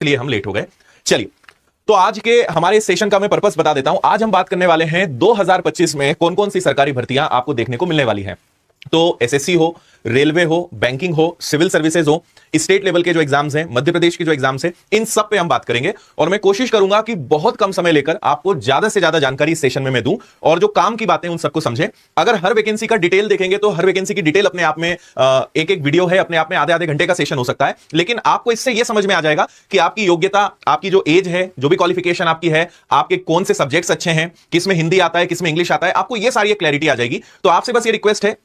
इसलिए हम लेट हो गए। चलिए, तो आज के हमारे सेशन का मैं पर्पस बता देता हूं। आज हम बात करने वाले हैं 2025 में कौन कौन सी सरकारी भर्तियां आपको देखने को मिलने वाली हैं। तो एसएससी हो, रेलवे हो, बैंकिंग हो, सिविल सर्विसेज हो, स्टेट लेवल के जो एग्जाम्स हैं, मध्य प्रदेश के जो एग्जाम्स हैं, इन सब पे हम बात करेंगे। और मैं कोशिश करूंगा कि बहुत कम समय लेकर आपको ज्यादा से ज्यादा जानकारी इस सेशन में मैं दूं और जो काम की बातें उन सबको समझें। अगर हर वैकेंसी का डिटेल देखेंगे तो हर वैकेंसी की डिटेल अपने आप में एक एक वीडियो है, अपने आप में आधे आधे घंटे का सेशन हो सकता है। लेकिन आपको इससे यह समझ में आ जाएगा कि आपकी योग्यता, आपकी जो एज है, जो भी क्वालिफिकेशन आपकी है, आपके कौन से सब्जेक्ट्स अच्छे हैं, किसमें हिंदी आता है, किसमें इंग्लिश आता है, आपको यह सारी क्लैरिटी आ जाएगी। तो आपसे बस ये रिक्वेस्ट है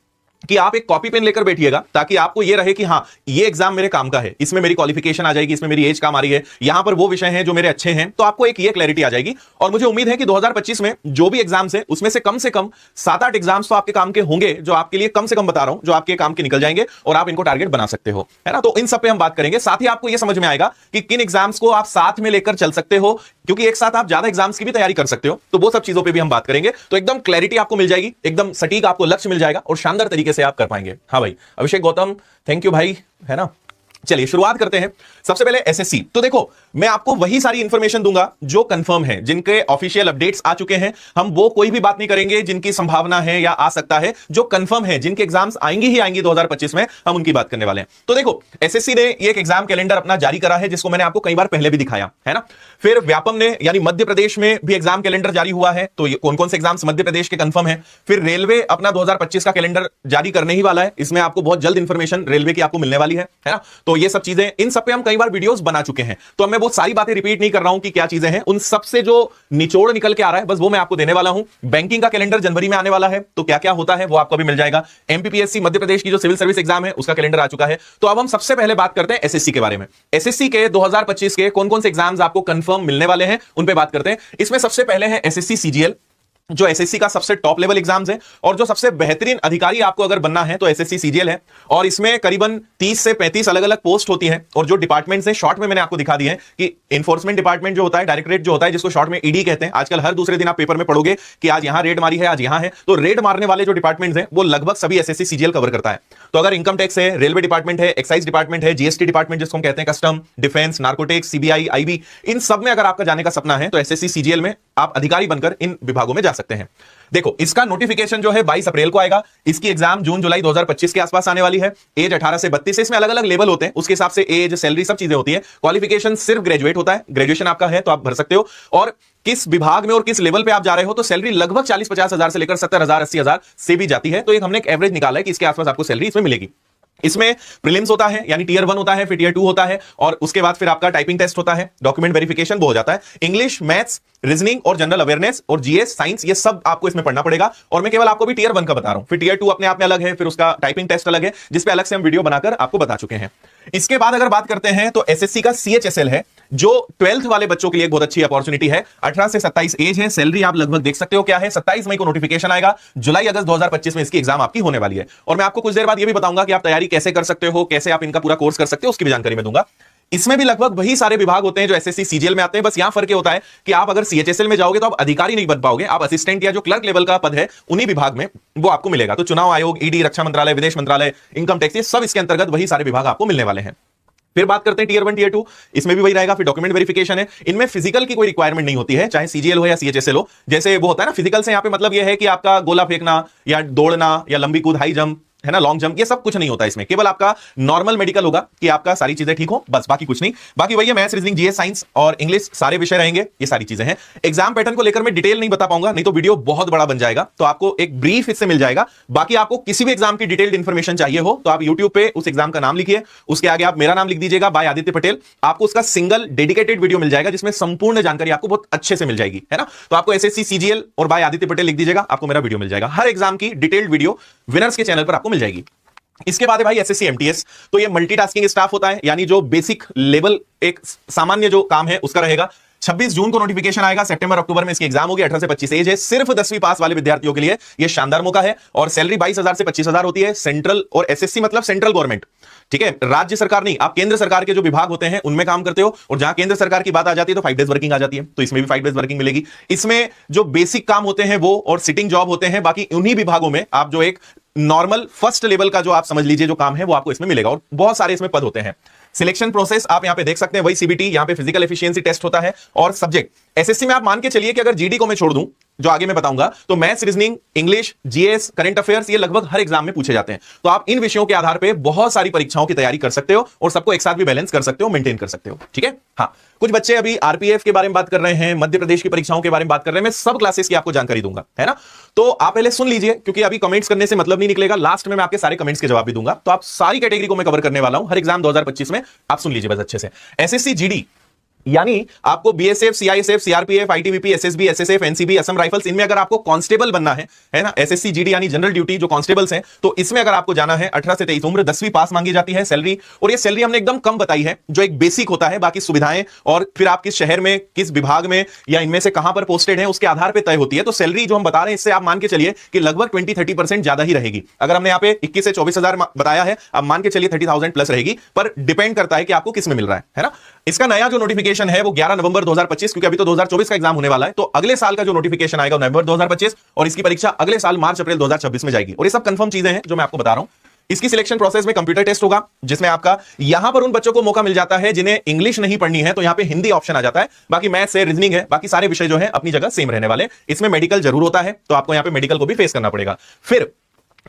कि आप एक कॉपी पेन लेकर बैठिएगा ताकि आपको यह रहे कि हां, ये एग्जाम मेरे काम का है, इसमें मेरी क्वालिफिकेशन आ जाएगी, इसमें मेरी एज काम आ रही है, यहां पर वो विषय हैं जो मेरे अच्छे हैं। तो आपको एक ये क्लैरिटी आ जाएगी। और मुझे उम्मीद है कि 2025 में जो भी एग्जाम्स है उसमें से कम 7-8 एग्जाम्स तो आपके काम के होंगे, जो आपके लिए कम से कम बता रहा हूं, जो आपके काम के निकल जाएंगे और आप इनको टारगेट बना सकते हो, है ना। तो इन सब पे हम बात करेंगे। साथ ही आपको यह समझ में आएगा कि किन एग्जाम्स को आप साथ में लेकर चल सकते हो, क्योंकि एक साथ आप ज्यादा एग्जाम्स की भी तैयारी कर सकते हो। तो वो सब चीजों पे भी हम बात करेंगे। तो एकदम क्लैरिटी आपको मिल जाएगी, एकदम सटीक आपको लक्ष्य मिल जाएगा और शानदार तरीके से आप कर पाएंगे। हाँ भाई, अभिषेक गौतम, थैंक यू भाई, है ना। चलिए शुरुआत करते हैं। सबसे पहले एसएससी। तो देखो, मैं आपको वही सारी इंफॉर्मेशन दूंगा जो कंफर्म है, जिनके ऑफिशियल अपडेट्स आ चुके हैं। हम वो कोई भी बात नहीं करेंगे जिनकी संभावना है या आ सकता है। जो कंफर्म है, जिनके एग्जाम्स आएंगी ही आएंगी 2025 में, हम उनकी बात करने वाले हैं। तो देखो, एसएससी ने एक एग्जाम कैलेंडर अपना जारी करा है, जिसको मैंने आपको कई बार पहले भी दिखाया है ना। फिर व्यापम ने, यानी मध्य प्रदेश में भी एग्जाम कैलेंडर जारी हुआ है। तो कौन कौन से एग्जाम्स मध्य प्रदेश के कंफर्म है। फिर रेलवे अपना 2025 का कैलेंडर जारी करने ही वाला है। इसमें आपको बहुत जल्द इंफॉर्मेशन रेलवे की आपको मिलने वाली है ना। तो ये सब चीजें, इन सब पे हम कई बार वीडियोस बना चुके हैं। तो अब मैं वो सारी बातें रिपीट नहीं कर रहा हूं कि क्या चीजें हैं। उन सब से जो निचोड़ निकल के आ रहा है, बस वो मैं आपको देने वाला हूं। बैंकिंग का कैलेंडर जनवरी में आने वाला है, तो क्या क्या होता है वो आपको भी मिल जाएगा। एमपीपीएससी मध्य प्रदेश की जो सिविल सर्विस एग्जाम है, उसका कैलेंडर आ चुका है। तो अब हम सबसे पहले बात करते हैं एसएससी के बारे में। एसएससी के 2025 के कौन कौन से एग्जाम्स आपको कंफर्म मिलने वाले हैं, उन पे बात करते हैं। इसमें सबसे पहले है एसएससी सीजीएल, जो एसएससी का सबसे टॉप लेवल एग्जाम्स है। और जो सबसे बेहतरीन अधिकारी आपको अगर बनना है तो एसएससी सीजीएल है। और इसमें करीबन 30 से 35 अलग अलग पोस्ट होती हैं। और जो डिपार्टमेंट्स हैं, शॉर्ट में मैंने आपको दिखा दिए हैं कि इन्फोर्समेंट डिपार्टमेंट जो होता है, डायरेक्टरेट जो होता है, जिसको शॉर्ट में ईडी कहते हैं। आजकल हर दूसरे दिन आप पेपर में पढ़ोगे कि आज यहां रेड मारी है, आज यहां है। तो रेड मारने वाले जो डिपार्टमेंट्स हैं, वो लगभग सभी एसएससी सीजीएल कवर करता है। तो अगर इनकम टैक्स है, रेलवे डिपार्टमेंट है, एक्साइज डिपार्टमेंट है, जीएसटी डिपार्टमेंट जिसको हम कहते हैं, custom, defence, narcotics, CBI, IB, इन सब में अगर आपका जाने का सपना है तो एसएससी सीजीएल में आप अधिकारी बनकर इन विभागों में जा सकते हैं। देखो, इसका नोटिफिकेशन जो है 22 अप्रैल को आएगा। इसकी एग्जाम जून जुलाई 2025 के आसपास आने वाली है। एज 18 से 32 है। इसमें अलग अलग लेवल होते हैं, उसके हिसाब से एज, सैलरी, सब चीजें होती है। क्वालिफिकेशन सिर्फ ग्रेजुएट होता है। ग्रेजुएशन आपका है तो आप भर सकते हो। और किस विभाग में और किस लेवल पे आप जा रहे हो, तो सैलरी लगभग 40-50 हजार से लेकर 70,000, 80,000 से भी जाती है। तो एक हमने एक एवरेज निकाला है कि इसके आसपास आपको सैलरी इसमें मिलेगी। इसमें प्रीलिम्स होता है, यानी टियर 1 होता है, फिर टियर 2 होता है, और उसके बाद फिर आपका टाइपिंग टेस्ट होता है, डॉक्यूमेंट वेरिफिकेशन वो हो जाता है। इंग्लिश, मैथ्स, रीजनिंग और जनरल अवेयरनेस और जीएस, साइंस, ये सब आपको इसमें पढ़ना पड़ेगा। और मैं केवल आपको भी टियर 1 का बता रहा हूं। फिर टियर 2 अपने आप में अलग है, फिर उसका टाइपिंग टेस्ट अलग है, जिसपे अलग से हम वीडियो बनाकर आपको बता चुके हैं। इसके बाद अगर बात करते हैं तो एसएससी का सीएचएसएल है, जो 12th वाले बच्चों के लिए बहुत अच्छी अपॉर्चुनिटी है। 18 से 27 एज है। सैलरी आप लगभग देख सकते हो क्या है। 27 मई को नोटिफिकेशन आएगा। जुलाई अगस्त 2025 में इसकी एग्जाम आपकी होने वाली है। और मैं आपको कुछ देर बाद यह भी बताऊंगा कि आप तैयारी कैसे कर सकते हो, कैसे आप इनका पूरा कोर्स कर सकते हो, उसकी भी जानकारी मैं दूंगा। इसमें भी लगभग वही सारे विभाग होते हैं जो एसएससी सीजीएल में आते हैं। बस यहां फर्क होता है कि आप अगर सीएचएसएल में जाओगे तो आप अधिकारी नहीं बन पाओगे, आप असिस्टेंट या जो क्लर्क लेवल का पद है उन्हीं विभाग में वो आपको मिलेगा। तो चुनाव आयोग, ईडी, रक्षा मंत्रालय, विदेश मंत्रालय, इनकम टैक्स, ये सब इसके अंतर्गत वही सारे विभाग आपको मिलने वाले हैं। फिर बात करते हैं टियर 1, टियर 2, इसमें भी वही रहेगा। फिर डॉक्यूमेंट वेरिफिकेशन है। इनमें फिजिकल की कोई रिक्वायरमेंट नहीं होती है, चाहे सीजीएल हो या सीएचएसएल हो। जैसे वो होता है ना फिजिकल से, यहां पे मतलब ये है कि आपका गोला फेंकना या दौड़ना या लंबी कूद, हाई जंप, है ना, लॉन्ग जंप, ये सब कुछ नहीं होता इसमें। केवल आपका नॉर्मल मेडिकल होगा कि आपका सारी चीजें ठीक हो, बस, बाकी कुछ नहीं। बाकी वही है, मैथ्स, रीजनिंग, जीएस, साइंस और इंग्लिश, सारे विषय रहेंगे। ये सारी चीजें हैं। एग्जाम पैटर्न को लेकर मैं डिटेल नहीं बता पाऊंगा, नहीं तो वीडियो बहुत बड़ा बन जाएगा। तो आपको एक ब्रीफ इससे मिल जाएगा। बाकी आपको किसी भी एग्जाम की डिटेल्ड इंफॉर्मेशन चाहिए हो तो आप यूट्यूब पे उस एग्जाम का नाम लिखिए, उसके आगे आप मेरा नाम लिख दीजिएगा, बाय आदित्य पटेल। आपको उसका सिंगल डेडिकेटेड वीडियो मिल जाएगा, जिसमें संपूर्ण जानकारी आपको बहुत अच्छे से मिल जाएगी, है ना। तो आपको एसएससी सीजीएल और बाय आदित्य पटेल लिख दीजिएगा, आपको मेरा वीडियो मिल जाएगा। हर एग्जाम की डिटेल्ड वीडियो विनर्स के चैनल पर आपको मिल जाएगी। इसके बाद है भाई एसएससी एमटीएस। तो ये मल्टीटास्किंग स्टाफ होता है, यानी जो बेसिक लेवल एक सामान्य जो काम है उसका रहेगा। 26 जून को नोटिफिकेशन आएगा। सितंबर अक्टूबर में इसकी एग्जाम होगी। 18 से 25 एज है। सिर्फ 10वीं पास वाले विद्यार्थियों के लिए यह शानदार मौका है। और सैलरी 22,000 से 25,000 होती है। सेंट्रल, और एसएससी मतलब सेंट्रल गवर्नमेंट, ठीक है, राज्य सरकार नहीं। आप केंद्र सरकार के जो विभाग होते हैं उनमें काम करते हो, और जहां केंद्र सरकार की बात आ जाती है तो 5 डेज वर्किंग आ जाती है। तो इसमें भी 5 डेज वर्किंग मिलेगी। इसमें जो बेसिक काम होते हैं वो और सिटिंग जॉब होते हैं। बाकी उन्हीं विभागों में आप जो एक नॉर्मल फर्स्ट लेवल का जो आप समझ लीजिए जो काम है वो आपको इसमें मिलेगा। और बहुत सारे इसमें पद होते हैं। सिलेक्शन प्रोसेस आप यहां पे देख सकते हैं, वही सीबीटी, यहां पे फिजिकल एफिशिएंसी टेस्ट होता है, और सब्जेक्ट एसएससी में आप मान के चलिए कि अगर जीडी को मैं छोड़ दूं, जो आगे मैं बताऊंगा, तो maths, reasoning, English, GS, current affairs, ये लगभग हर एग्जाम में पूछे जाते हैं। तो आप इन विषयों के आधार पे बहुत सारी परीक्षाओं की तैयारी कर सकते हो और सबको एक साथ भी बैलेंस कर सकते हो, मेंटेन कर सकते हो। ठीक है। हाँ, कुछ बच्चे अभी आरपीएफ के बारे में बात कर रहे हैं, मध्य प्रदेश की परीक्षाओं के बारे में बात कर रहे हैं, मैं सब क्लासेस की आपको जानकारी दूंगा, है ना। तो आप पहले सुन लीजिए, क्योंकि अभी कमेंट्स करने से मतलब नहीं निकलेगा, लास्ट में मैं आपके सारे कमेंट्स के जवाब भी दूंगा। तो आप सारी कैटेगरी को मैं कवर करने वाला हूं हर एग्जाम 2025 में, आप सुन लीजिए बस अच्छे से। एसएससी जीडी यानी आपको BSF, CISF, CRPF, ITBP, SSB, SSF, NCB, Assam rifles, इनमें अगर आपको कांस्टेबल बनना है ना, एसएससी जीडी यानी जनरल ड्यूटी जो कांस्टेबल्स हैं, तो इसमें अगर आपको जाना है 18 से 23 उम्र, 10वीं पास मांगी जाती है, सैलरी, और ये सैलरी हमने एकदम कम बताई है, जो एक बेसिक होता है, बाकी सुविधाएं और फिर आप किस शहर में, किस विभाग में या इनमें से कहां पर पोस्टेड है उसके आधार पर तय होती है। तो सैलरी जो हम बता रहे हैं, इससे आप मान के चलिए कि लगभग 20-30% ज्यादा ही रहेगी। अगर हमने यहाँ पे 21 से 24,000 बताया है, अब मान के चलिए 30,000 प्लस रहेगी, पर डिपेंड करता है कि आपको किस में मिल रहा है ना। इसका नया जो नोटिफिकेशन है वो 11 नवंबर 2025, क्योंकि अभी तो 2024 का एग्जाम होने वाला है, तो अगले साल का जो नोटिफिकेशन आएगा नवंबर 2025, और इसकी परीक्षा अगले साल मार्च अप्रैल 2026 में जाएगी। और ये सब कंफर्म चीजें हैं जो मैं आपको बता रहा हूं। इसकी सिलेक्शन प्रोसेस में कंप्यूटर टेस्ट होगा, जिसमें आपका यहां पर उन बच्चों को मौका मिल जाता है जिन्हें इंग्लिश नहीं पढ़नी है, तो यहां पे हिंदी ऑप्शन आ जाता है। बाकी मैथ्स है, रीजनिंग है, बाकी सारे विषय जो है अपनी जगह सेम रहने वाले। इसमें मेडिकल जरूर होता है, तो आपको यहां पे मेडिकल को भी फेस करना पड़ेगा। फिर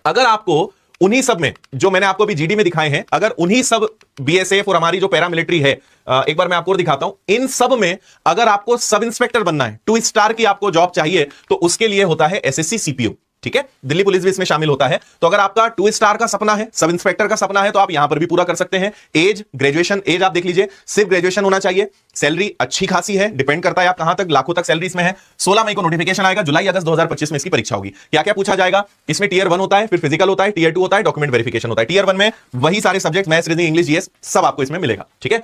अगर आपको उन्हीं सब में जो मैंने आपको अभी जीडी में दिखाए हैं, अगर उन्हीं सब बीएसएफ और हमारी जो पैरामिलिट्री है, एक बार मैं आपको और दिखाता हूं, इन सब में अगर आपको सब इंस्पेक्टर बनना है, 2 स्टार की आपको जॉब चाहिए, तो उसके लिए होता है एसएससी सीपीओ। ठीक है, दिल्ली पुलिस भी इसमें शामिल होता है। तो अगर आपका 2 स्टार का सपना है, सब इंस्पेक्टर का सपना है, तो आप यहां पर भी पूरा कर सकते हैं। एज, ग्रेजुएशन, एज आप देख लीजिए, सिर्फ ग्रेजुएशन होना चाहिए। सैलरी अच्छी खासी है, डिपेंड करता है आप कहां तक, लाखों तक सैलरी इसमें है। 16 मई को नोटिफिकेशन आएगा, जुलाई अगस्त 2025 में इसकी परीक्षा होगी। क्या क्या पूछा जाएगा इसमें? टीयर 1 होता है, फिर फिजिकल होता है, टीयर 2 होता है, डॉक्यूमेंट वेरिफिकेशन होता है। टीयर 1 में वही सारे subject, maths, reasoning, English, GS, सब आपको इसमें मिलेगा। ठीक है।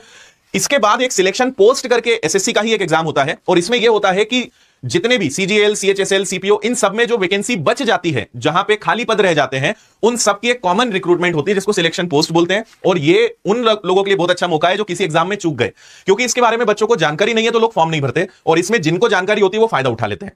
इसके बाद एक सिलेक्शन पोस्ट करके एसएससी का ही एक एग्जाम होता है, और इसमें यह होता है कि जितने भी सीजीएल, सीएचएसएल, सीपीओ, इन सब में जो वैकेंसी बच जाती है, जहां पे खाली पद रह जाते हैं, उन सब की एक कॉमन रिक्रूटमेंट होती है, जिसको सिलेक्शन पोस्ट बोलते हैं। और ये उन लोगों के लिए बहुत अच्छा मौका है जो किसी एग्जाम में चूक गए, क्योंकि इसके बारे में बच्चों को जानकारी नहीं है, तो लोग फॉर्म नहीं भरते, और इसमें जिनको जानकारी होती है वो फायदा उठा लेते हैं।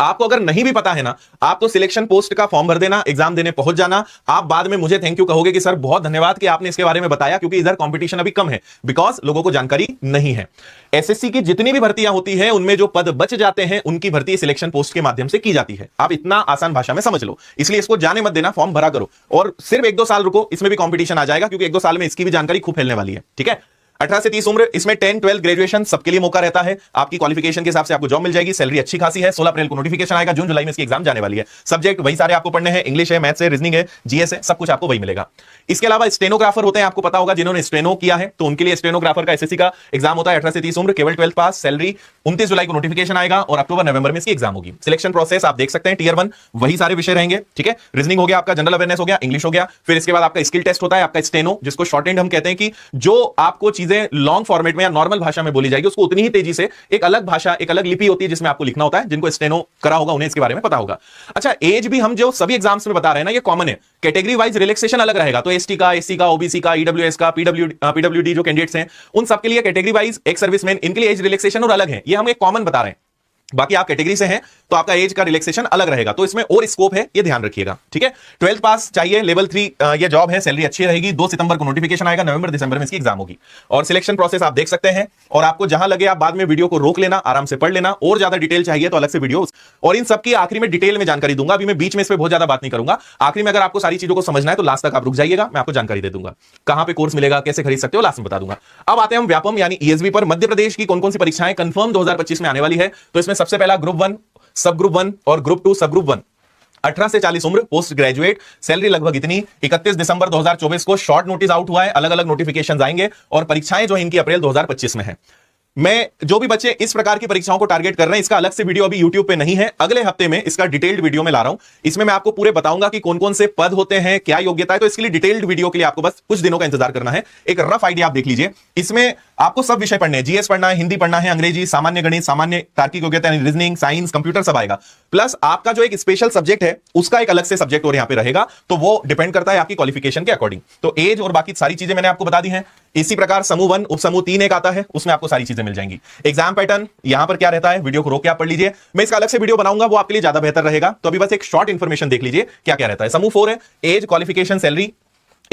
आपको अगर नहीं भी पता है ना, आप तो सिलेक्शन पोस्ट का फॉर्म भर देना, एग्जाम देने पहुंच जाना। आप बाद में मुझे थैंक यू कहोगे कि सर बहुत धन्यवाद कि आपने इसके बारे में बताया, क्योंकि इधर कंपटीशन अभी कम है, बिकॉज लोगों को जानकारी नहीं है। एसएससी की जितनी भी भर्तियां होती हैं, उनमें जो पद बच जाते हैं, उनकी भर्ती सिलेक्शन पोस्ट के माध्यम से की जाती है। आप इतना आसान भाषा में समझ लो, इसलिए इसको जाने मत देना, फॉर्म भरा करो, और सिर्फ 1-2 साल रुको, इसमें भी कंपटीशन आ जाएगा, क्योंकि 1-2 साल में इसकी भी जानकारी खूब फैलने वाली है। ठीक है। 18 से 30 उम्र, इसमें 10, 12 ग्रेजुएशन सबके लिए मौका रहता है। आपकी क्वालिफिकेशन के हिसाब से आपको जॉब मिल जाएगी, सैलरी अच्छी खासी है। 16 अप्रैल को नोटिफिकेशन आएगा, जून जुलाई में इसकी एग्जाम जाने वाली है। सब्जेक्ट वही सारे आपको पढ़ने हैं, इंग्लिश है, मैथ्स है, रीजनिंग है, जीएस है, सब कुछ आपको वही मिलेगा। इसके अलावा स्टेनोग्राफर होते हैं, आपको पता होगा, जिन्होंने स्टेनो किया है, तो उनके लिए स्टेनोग्राफर का एसएससी का एग्जाम होता है। 18 से 30 उम्र, केवल 12 पास, सैलरी 29 जुलाई को नोटिफिकेशन आएगा, और अक्टूबर नवंबर में इसकी एग्जाम होगी। सिलेक्शन प्रोसेस आप देख सकते हैं, टीयर 1 वही सारे विषय रहेंगे। ठीक है। रीजनिंग हो गया आपका, जनरल अवेयरनेस हो गया, इंग्लिश हो गया, फिर इसके बाद आपका स्किल टेस्ट होता है, आपका स्टेनो, जिसको शॉर्ट एंड हम कहते हैं, कि जो आपको चीजें लॉन्ग फॉर्मेट में या नॉर्मल भाषा में बोली जाएगी, उसको उतनी ही तेजी से एक अलग भाषा, एक अलग लिपि होती है जिसमें आपको लिखना होता है। जिनको स्टेनो करा होगा उन्हें इसके बारे में पता होगा। अच्छा, एज भी हम जो सभी एग्जाम्स में बता रहे हैं ना, ये कॉमन है। कैटेगरी वाइज रिलैक्सेशन अलग रहेगा, तो एसटी का, एससी का, ओबीसी का, ईडब्ल्यूएस का, पीडब्ल्यूडी जो कैंडिडेट्स हैं, उन सबके लिए कैटेगरी वाइज, एक सर्विसमैन, इनके लिए एज रिलैक्सेशन और अलग है। ये हम एक कॉमन बता रहे हैं। बाकी आप कैटेगरी से हैं तो आपका एज का रिलैक्सेशन अलग रहेगा, तो इसमें और स्कोप है, ये ध्यान रखिएगा। ठीक है। 12th पास चाहिए, लेवल 3 ये जॉब है, सैलरी अच्छी रहेगी। 2 सितंबर को नोटिफिकेशन आएगा, नवंबर दिसंबर में इसकी एग्जाम होगी। और सिलेक्शन प्रोसेस आप देख सकते हैं, और आपको जहां लगे आप बाद में वीडियो को रोक लेना, आराम से पढ़ लेना, और ज्यादा डिटेल चाहिए तो अलग से वीडियो, और इन सबकी आखिरी में डिटेल में जानकारी दूंगा। अभी मैं बीच में इस पर बहुत ज्यादा बात नहीं करूंगा। आखिरी में अगर आपको सारी चीजों को समझना है तो लास्ट तक आप रुक जाइएगा, मैं आपको जानकारी दे दूंगा, कहां पे कोर्स मिलेगा, कैसे खरीद सकते हो, लास्ट में बता दूंगा। अब आते हैं हम व्यापम यानी ईएसबी पर। मध्य प्रदेश की कौन कौन सी परीक्षाएं कंफर्म 2025 में आने वाली है, तो इसमें सबसे पहला ग्रुप 1, सब ग्रुप 1 और ग्रुप 2 सब ग्रुप 1। 18 से 40 उम्र, पोस्ट ग्रेजुएट, सैलरी लगभग इतनी। 31 दिसंबर 2024 को शॉर्ट नोटिस आउट हुआ है, अलग अलग नोटिफिकेशंस आएंगे, और परीक्षाएं जो इनकी अप्रैल 2025 में है। मैं जो भी बच्चे इस प्रकार की परीक्षाओं को टारगेट कर रहे हैं, इसका अलग से वीडियो अभी YouTube पे नहीं है, अगले हफ्ते में इसका डिटेल्ड वीडियो में ला रहा हूं। इसमें मैं आपको पूरे बताऊंगा कि कौन कौन से पद होते हैं, क्या योग्यता है। तो इसके लिए डिटेल्ड वीडियो के लिए आपको बस कुछ दिनों का इंतजार करना है। एक रफ आइडिया आप देख लीजिए, इसमें आपको सब विषय पढ़ने हैं, जीएस पढ़ना है, हिंदी पढ़ना है, अंग्रेजी, सामान्य गणित, सामान्य तार्किक योग्यता, रीजनिंग, साइंस, कंप्यूटर सब आएगा। प्लस आपका जो एक स्पेशल सब्जेक्ट है, उसका एक अलग से सब्जेक्ट और यहां पे रहेगा, तो वो डिपेंड करता है आपकी क्वालिफिकेशन के अकॉर्डिंग। तो एज और बाकी सारी चीजें मैंने आपको बता दी हैं। इसी प्रकार समूह 1, उपसमूह 3 एक आता है, उसमें आपको सारी चीजें मिल जाएंगी। एग्जाम पैटर्न यहां पर क्या रहता है, वीडियो को रोक के आप पढ़ लीजिए, मैं इसका अलग से वीडियो बनाऊंगा, वो आपके लिए ज्यादा बेहतर रहेगा। तो अभी बस एक शॉर्ट इंफॉर्मेशन देख लीजिए क्या क्या रहता है। समूह 4 है, एज, क्वालिफिकेशन, सैलरी,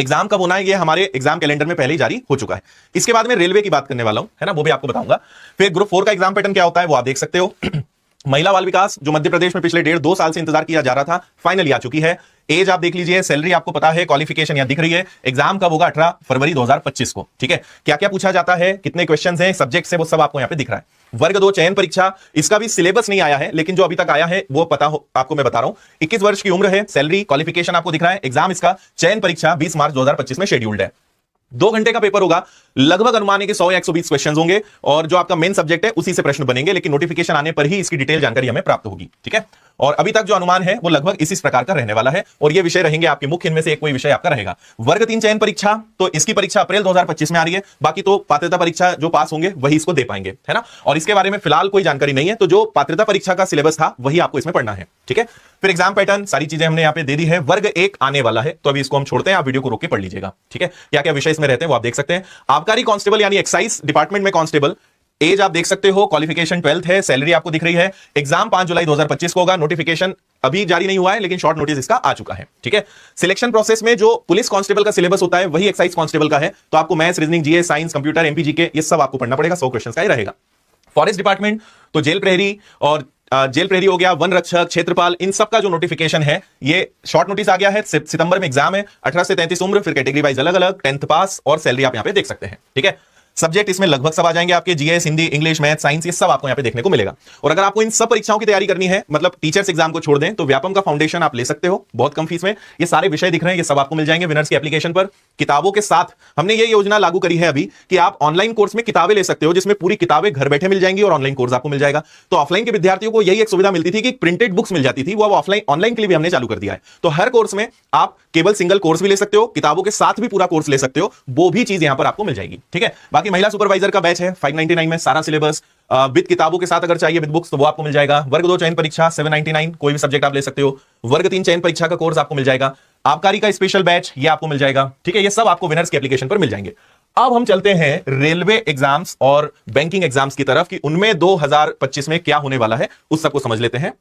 एग्जाम कब होना है ये हमारे एग्जाम कैलेंडर में पहले ही जारी हो चुका है। इसके बाद में रेलवे की बात करने वाला हूं, है ना, वो भी आपको बताऊंगा। फिर ग्रुप 4 का एग्जाम पैटर्न क्या होता है वो आप देख सकते हो। महिला बाल विकास जो मध्य प्रदेश में पिछले 1.5-2 साल से इंतजार किया जा रहा था, फाइनली आ चुकी है। एज आप देख लीजिए, सैलरी आपको पता है, क्वालिफिकेशन यहां दिख रही है। एग्जाम कब होगा? 18 फरवरी 2025 को। ठीक है, क्या क्या पूछा जाता है, कितने क्वेश्चंस हैं, सब्जेक्ट से, वो सब आपको यहां पे दिख रहा है। वर्ग 2 चयन परीक्षा, इसका भी सिलेबस नहीं आया है, लेकिन जो अभी तक आया है वो पता हो आपको, मैं बता रहा हूं। 21 वर्ष की उम्र है, सैलरी क्वालिफिकेशन आपको दिख रहा है। एग्जाम इसका चयन परीक्षा 20 मार्च 2025 में शेड्यूल्ड है। 2 घंटे का पेपर होगा, लगभग अनुमानित के 100 या 120 क्वेश्चंस होंगे, और जो आपका मेन सब्जेक्ट है उसी से प्रश्न बनेंगे, लेकिन नोटिफिकेशन आने पर ही इसकी डिटेल जानकारी हमें प्राप्त होगी। ठीक है, और अभी तक जो अनुमान है वो लगभग इसी प्रकार का रहने वाला है, और ये विषय रहेंगे आपके मुख्य, इनमें से एक कोई विषय आपका रहेगा। वर्ग 3 चयन परीक्षा, तो इसकी परीक्षा अप्रैल 2025 में आ रही है। बाकी तो पात्रता परीक्षा जो पास होंगे वही इसको दे पाएंगे, है ना, और इसके बारे में फिलहाल कोई जानकारी नहीं है, तो जो पात्रता परीक्षा का सिलेबस था वही आपको इसमें पढ़ना है। ठीक है, फिर एग्जाम पैटर्न, सारी चीजें हमने यहां पे दे दी है। वर्ग 1 आने वाला है, तो अभी इसको हम छोड़ते हैं, आप वीडियो को रोक के पढ़ लीजिएगा। ठीक है, क्या क्या विषय इसमें रहते हैं वो आप देख सकते हैं। आबकारी कांस्टेबल यानी एक्साइज डिपार्टमेंट में कांस्टेबल, एज आप देख सकते हो, क्वालिफिकेशन 12th है, सैलरी आपको दिख रही है। एग्जाम 5 जुलाई 2025 को होगा। नोटिफिकेशन अभी जारी नहीं हुआ है, लेकिन शॉर्ट नोटिस इसका आ चुका है। ठीक है, सिलेक्शन प्रोसेस में जो पुलिस कांस्टेबल का सिलेबस होता है वही एक्साइज कांस्टेबल का है, तो आपको maths, reasoning, GS, science, computer, MP GK ये सब आपको पढ़ना पड़ेगा। 100 क्वेश्चन का ही रहेगा। फॉरेस्ट डिपार्टमेंट, तो जेल प्रहरी और जेल प्रहरी हो गया, वन रक्षक, क्षेत्रपाल, इन सब का जो नोटिफिकेशन है ये शॉर्ट नोटिस आ गया है। सितंबर में एग्जाम है। 18 से 33 उम्र, फिर कैटेगरी वाइज अलग अलग, 10th पास, और सैलरी आप यहां पे देख सकते हैं। ठीक है, सब्जेक्ट इसमें लगभग सब आ जाएंगे आपके, GS, Hindi, English, math, science, ये सब आपको यहां पे देखने को मिलेगा। और अगर आपको इन सब परीक्षाओं की तैयारी करनी है, मतलब टीचर्स एग्जाम को छोड़ दें, तो व्यापम का फाउंडेशन आप ले सकते हो, बहुत कम फीस में। ये सारे विषय दिख रहे हैं, ये सब आपको मिल जाएंगे विनर्स की एप्लीकेशन पर। किताबों के साथ हमने ये योजना लागू करी है अभी कि आप ऑनलाइन कोर्स में किताबें ले सकते हो, जिसमें पूरी किताबें घर बैठे मिल जाएंगी और ऑनलाइन कोर्स आपको मिल जाएगा। तो ऑफलाइन के विद्यार्थियों को यही एक सुविधा मिलती थी कि प्रिंटेड बुक्स मिल जाती थी, वो अब ऑफलाइन ऑनलाइन के लिए भी हमने चालू कर दिया है। तो हर कोर्स में आप केवल सिंगल कोर्स भी ले सकते हो, किताबों के साथ भी पूरा कोर्स ले सकते हो, वो भी चीज यहां पर आपको मिल जाएगी। ठीक है, बाकी महिला सुपरवाइजर का बैच है 599 में, सारा सिलेबस विद किताबों के साथ अगर चाहिए विद बुक्स तो वो आपको मिल जाएगा। वर्ग 2 चयन परीक्षा 799, कोई भी सब्जेक्ट आप ले सकते हो। वर्ग 3 चयन परीक्षा का कोर्स आपको मिल जाएगा। आबकारी का स्पेशल बैच ये आपको मिल जाएगा। ठीक है, ये सब आपको विनर्स की एप्लीकेशन पर मिल जाएंगे। अब हम चलते हैं रेलवे एग्जाम्स और बैंकिंग एग्जाम्स की तरफ कि उनमें 2025 में क्या होने वाला है, उस सबको समझ लेते हैं।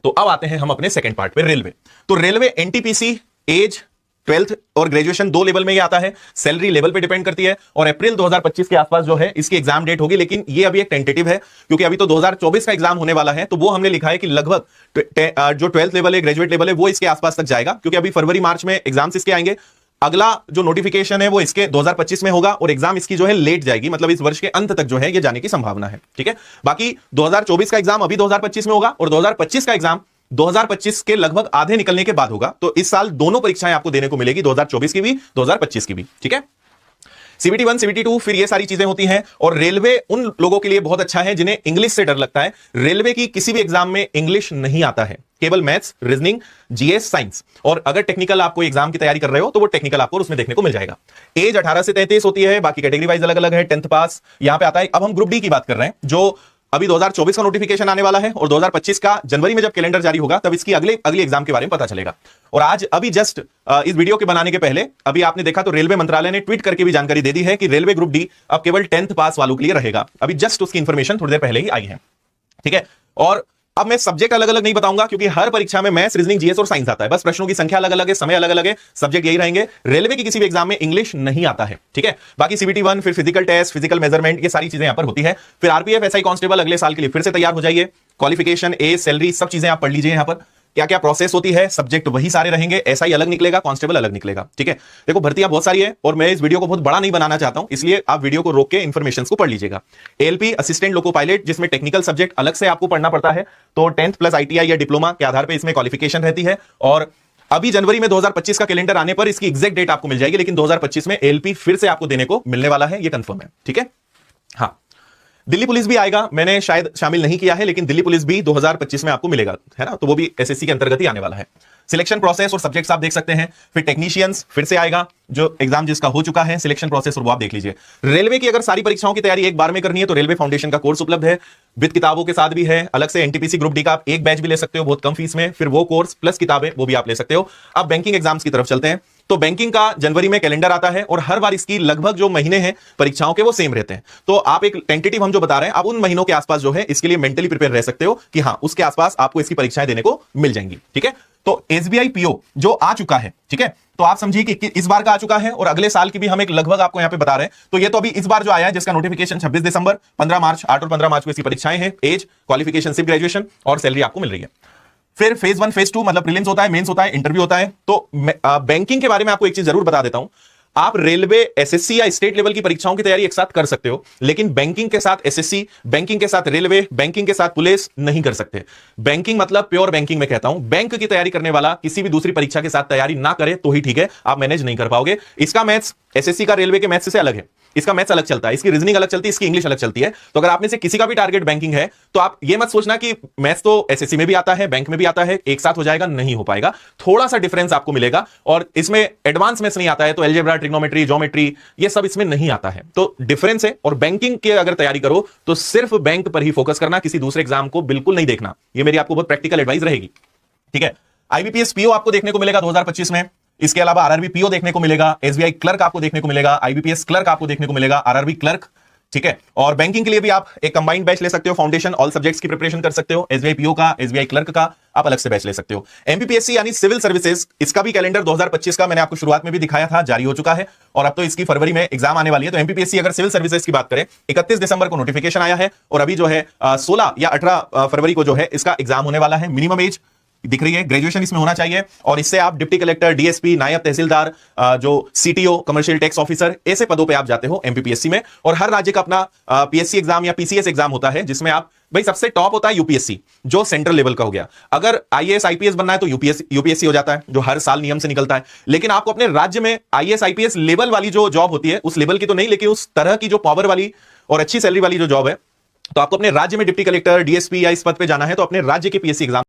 तो अब आते हैं हम अपने सेकंड पार्ट पे, रेलवे। तो रेलवे एनटीपीसी, एज 12th और ग्रेजुएशन 2 लेवल में ये आता है, सैलरी लेवल पे डिपेंड करती है, और अप्रैल 2025 के आसपास जो है इसकी एग्जाम डेट होगी, लेकिन ये अभी एक टेंटेटिव है, क्योंकि अभी तो 2024 का एग्जाम होने वाला है। तो वो हमने लिखा है कि लगभग जो 12th लेवल है, ग्रेजुएट लेवल है, वो इसके आसपास तक जाएगा, क्योंकि अभी फरवरी मार्च में एग्जाम्स इसके आएंगे। अगला जो नोटिफिकेशन है वो इसके 2025 में होगा, और एग्जाम इसकी जो है लेट जाएगी, मतलब इस वर्ष के अंत तक जो है ये जाने की संभावना है। ठीक है, बाकी 2024 का एग्जाम अभी 2025 में होगा, और 2025 का एग्जाम 2025 के लगभग आधे निकलने के बाद होगा। तो इस साल दोनों परीक्षाएं आपको देने को मिलेगी, 2024 की भी, 2025 की भी। ठीक है, CBT 1, CBT 2, फिर ये सारी चीजें होती हैं। और रेलवे उन लोगों के लिए बहुत अच्छा है जिन्हें इंग्लिश से डर लगता है। रेलवे की किसी भी एग्जाम में इंग्लिश नहीं आता है, केवल मैथ्स, रीजनिंग, जीएस, साइंस, और अगर टेक्निकल आप कोई एग्जाम की तैयारी कर रहे हो तो वो टेक्निकल आपको उसमें देखने को मिल जाएगा। एज 18 से 33 होती है, बाकी कैटेगरी वाइज अलग अलग है, 10th पास यहां पे आता है। अब हम ग्रुप डी की बात कर रहे हैं, जो अभी 2024 का नोटिफिकेशन आने वाला है, और 2025 का जनवरी में जब कैलेंडर जारी होगा तब इसकी अगली एग्जाम के बारे में पता चलेगा। और आज अभी जस्ट इस वीडियो के बनाने के पहले अभी आपने देखा तो रेलवे मंत्रालय ने ट्वीट करके भी जानकारी दे दी है कि रेलवे ग्रुप डी अब केवल 10th पास वालों के लिए रहेगा। अभी जस्ट उसकी इंफॉर्मेशन थोड़ी देर पहले ही आई है। ठीक है, और अब मैं सब्जेक्ट अलग अलग नहीं बताऊंगा, क्योंकि हर परीक्षा में मैथ्स, रीजनिंग, जीएस और साइंस आता है, बस प्रश्नों की संख्या अलग अलग है, समय अलग अलग है, सब्जेक्ट यही रहेंगे। रेलवे की किसी भी एग्जाम में इंग्लिश नहीं आता है। ठीक है, बाकी CBT 1, फिर फिजिकल टेस्ट, फिजिकल मेजरमेंट, ये सारी चीजें यहां पर होती है। फिर आरपीएफ, एसआई कांस्टेबल अगले साल के लिए फिर से तैयार हो जाइए। क्वालिफिकेशन, एज, सैलरी, सब चीजें आप पढ़ लीजिए। यहां पर क्या क्या प्रोसेस होती है, सब्जेक्ट वही सारे रहेंगे, एसआई अलग निकलेगा, कांस्टेबल अलग निकलेगा। ठीक है, देखो भर्तियां बहुत सारी है, और मैं इस वीडियो को बहुत बड़ा नहीं बनाना चाहता हूं, इसलिए आप वीडियो को रोक के इंफॉर्मेशन को पढ़ लीजिएगा। एलपी, असिस्टेंट लोको पायलट, जिसमें टेक्निकल सब्जेक्ट अलग से आपको पढ़ना पड़ता है, तो 10th प्लस ITI या डिप्लोमा के आधार पर इसमें क्वालिफिकेशन रहती है। और अभी जनवरी में 2025 का कैलेंडर आने पर इसकी एग्जैक्ट डेट आपको मिल जाएगी, लेकिन 2025 में एलपी फिर से आपको देने को मिलने वाला है, ये कंफर्म है। ठीक है, हाँ, दिल्ली पुलिस भी आएगा, मैंने शायद शामिल नहीं किया है, लेकिन दिल्ली पुलिस भी 2025 में आपको मिलेगा, है ना, तो वो भी एसएससी के अंतर्गत ही आने वाला है। सिलेक्शन प्रोसेस और सब्जेक्ट्स आप देख सकते हैं। फिर टेक्नीशियंस फिर से आएगा, जो एग्जाम जिसका हो चुका है, सिलेक्शन प्रोसेस और वो आप देख लीजिए। रेलवे की अगर सारी परीक्षाओं की तैयारी एक बार में करनी है तो रेलवे फाउंडेशन का कोर्स उपलब्ध है, विद किताबों के साथ भी है। अलग से एनटीपीसी ग्रुप डी का आप एक बैच भी ले सकते हो बहुत कम फीस में, फिर वो कोर्स प्लस किताबें वो भी आप ले सकते हो। अब बैंकिंग एग्जाम्स की तरफ चलते हैं। तो बैंकिंग का जनवरी में कैलेंडर आता है, और हर बार इसकी लगभग जो महीने हैं परीक्षाओं के वो सेम रहते हैं। तो आप एक टेंटेटिव हम जो बता रहे हैं, आप उन महीनों के आसपास जो है इसके लिए मेंटली प्रिपेयर रह सकते हो कि हाँ, उसके आसपास आपको इसकी परीक्षाएं देने को मिल जाएंगी। ठीक है, तो एसबीआई पीओ जो आ चुका है, ठीक है, तो आप समझिए कि इस बार का आ चुका है और अगले साल की भी हम एक लगभग आपको यहां पे बता रहे हैं। तो ये तो अभी इस बार जो आया है जिसका नोटिफिकेशन 26 दिसंबर, 15 मार्च, 8 और 15 मार्च को इसकी परीक्षाएं हैं। एज, क्वालिफिकेशन सिर्फ ग्रेजुएशन और सैलरी आपको मिल रही है। फिर फेज 1 फेज 2 मतलब प्रीलिम्स होता है, मेंस होता है, इंटरव्यू होता है। तो बैंकिंग के बारे में आपको एक चीज जरूर बता देता हूं, आप रेलवे, एसएससी या स्टेट लेवल की परीक्षाओं की तैयारी एक साथ कर सकते हो, लेकिन बैंकिंग के साथ एसएससी, बैंकिंग के साथ रेलवे, बैंकिंग के साथ पुलिस नहीं कर सकते। बैंकिंग मतलब प्योर बैंकिंग में कहता हूं, बैंक की तैयारी करने वाला किसी भी दूसरी परीक्षा के साथ तैयारी ना करे तो ही ठीक है, आप मैनेज नहीं कर पाओगे। इसका मैथ्स एसएससी का रेलवे के मैथ्स से अलग है, इसका मैथ्स अलग चलता है, इसकी रीजनिंग अलग चलती है, इसकी इंग्लिश अलग चलती है। तो अगर आप में से किसी का भी टारगेट बैंकिंग है तो आप ये मत सोचना कि मैथ्स तो एसएससी में भी आता है, बैंक में भी आता है, एक साथ हो जाएगा, नहीं हो पाएगा। थोड़ा सा डिफरेंस आपको मिलेगा और इसमें एडवांस मैथ्स नहीं आता है, तो अलजेब्रा, ट्रिग्नोमेट्री, ज्योमेट्री ये सब इसमें नहीं आता है, तो डिफरेंस है। और बैंकिंग की अगर तैयारी करो तो सिर्फ बैंक पर ही फोकस करना, किसी दूसरे एग्जाम को बिल्कुल नहीं देखना। ये मेरी आपको बहुत प्रैक्टिकल एडवाइस रहेगी, ठीक है। आईबीपीएस पीओ आपको देखने को मिलेगा 2025 में, इसके अलावा आरआरबी पीओ देखने को मिलेगा, एसबीआई क्लर्क आपको देखने को मिलेगा, आईबीपीएस क्लर्क आपको देखने को मिलेगा, आरआरबी क्लर्क, ठीक है। और बैंकिंग के लिए भी आप एक कंबाइंड बैच ले सकते हो, फाउंडेशन ऑल सब्जेक्ट्स की प्रिपरेशन कर सकते हो, एसबीआई पीओ का, एसबीआई क्लर्क का आप अलग से बैच ले सकते हो। एमपीपीएससी यानी सिविल सर्विसेज, इसका भी कैलेंडर 2025 का मैंने आपको शुरुआत में भी दिखाया था, जारी हो चुका है और अब तो इसकी फरवरी में एग्जाम आने वाली है। तो एमपीपीएससी अगर सिविल सर्विसेज की बात करें, 31 दिसंबर को नोटिफिकेशन आया है और अभी जो है 16 या 18 फरवरी को जो है इसका एग्जाम होने वाला है। मिनिमम एज दिख रही है, ग्रेजुएशन इसमें होना चाहिए और इससे आप डिप्टी कलेक्टर, डीएसपी, नायब तहसीलदार, जो सीटीओ, कमर्शियल टैक्स ऑफिसर, ऐसे पदों पे आप जाते हो एमपीपीएससी में। और हर राज्य का अपना पीएससी एग्जाम या पीसीएस एग्जाम होता है, जिसमें आप भाई सबसे टॉप होता है यूपीएससी, जो सेंट्रल लेवल का हो गया। अगर आईएएस आईपीएस बनना है तो यूपीएससी हो जाता है, जो हर साल नियम से निकलता है। लेकिन आपको अपने राज्य में आईएएस आईपीएस लेवल वाली जो जॉब होती है, उस लेवल की तो नहीं, लेकिन उस तरह की जो पावर वाली और अच्छी सैलरी वाली जो जॉब है, तो आपको अपने राज्य में डिप्टी कलेक्टर, डीएसपी या इस पद पे जाना है तो अपने राज्य के पीएससी एग्जाम